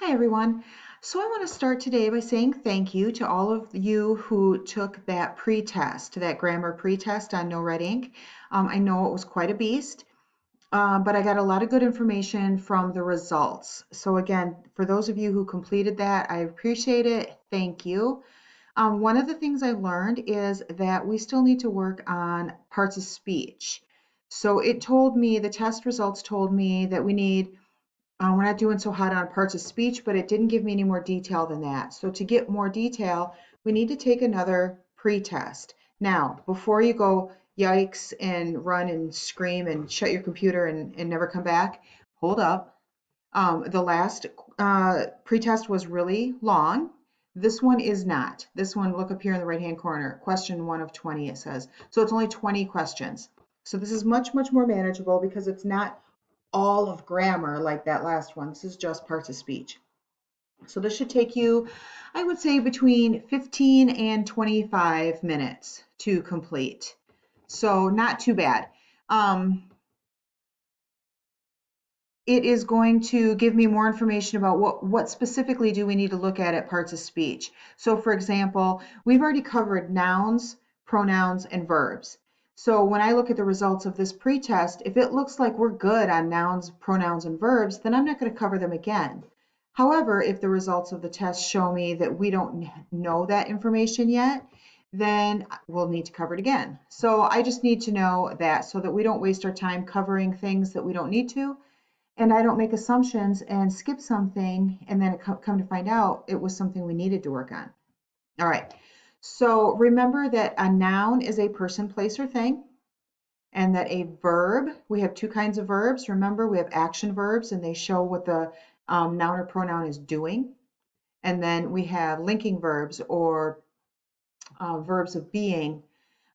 Hi everyone. So I want to start today by saying thank you to all of you who took that pretest, that grammar pretest on No Red Ink. I know it was quite a beast, but I got a lot of good information from the results. So again, for those of you who completed that, I appreciate it. Thank you. One of the things I learned is that we still need to work on parts of speech. So it told me, the test results told me that we're not doing so hot on parts of speech, but it didn't give me any more detail than that. So to get more detail, we need to take another pre-test. Now, before you go yikes and run and scream and shut your computer and never come back, hold up. The last pre-test was really long. This one is not. This one, look up here in the right-hand corner, question 1 of 20 it says. So it's only 20 questions. So this is much, much more manageable because it's not all of grammar like that last one. This is just parts of speech. So this should take you, I would say, between 15 and 25 minutes to complete. So not too bad. It is going to give me more information about what specifically do we need to look at parts of speech. So for example, we've already covered nouns, pronouns, and verbs. So when I look at the results of this pretest, if it looks like we're good on nouns, pronouns, and verbs, then I'm not going to cover them again. However, if the results of the test show me that we don't know that information yet, then we'll need to cover it again. So I just need to know that so that we don't waste our time covering things that we don't need to, and I don't make assumptions and skip something and then come to find out it was something we needed to work on. All right. So remember that a noun is a person, place, or thing, and that a verb, we have two kinds of verbs. Remember, we have action verbs, and they show what the noun or pronoun is doing. And then we have linking verbs or verbs of being,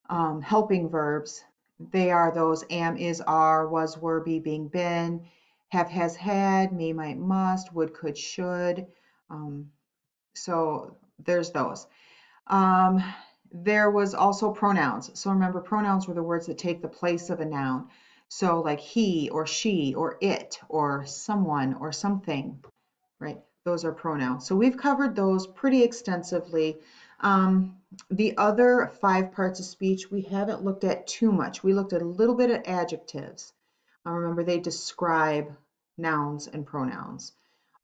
helping verbs. They are those am, is, are, was, were, be, being, been, have, has, had, may, might, must, would, could, should. So there's those. There was also pronouns. So remember, pronouns were the words that take the place of a noun. So like he or she or it or someone or something, right? Those are pronouns. So we've covered those pretty extensively. The other 5 parts of speech we haven't looked at too much. We looked at a little bit at adjectives. Remember, they describe nouns and pronouns.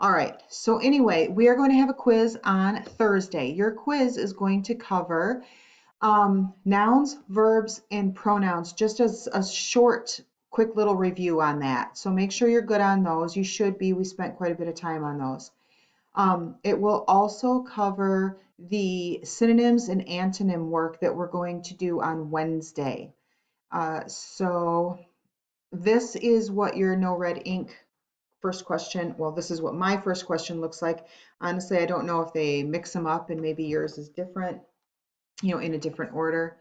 All right, so anyway, we are going to have a quiz on Thursday. Your quiz is going to cover nouns, verbs, and pronouns, just as a short, quick little review on that. So make sure you're good on those. You should be. We spent quite a bit of time on those. It will also cover the synonyms and antonym work that we're going to do on Wednesday. So this is what your No Red Ink first question, well, this is what my first question looks like. Honestly, I don't know if they mix them up and maybe yours is different, in a different order.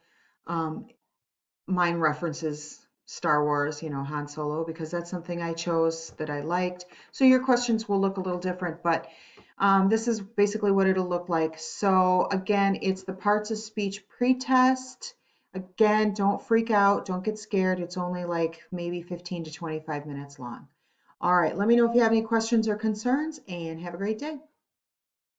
Mine references Star Wars, Han Solo, because that's something I chose that I liked. So your questions will look a little different, but this is basically what it'll look like. So again, it's the parts of speech pretest. Again, don't freak out, don't get scared. It's only like maybe 15 to 25 minutes long. All right, let me know if you have any questions or concerns, and have a great day.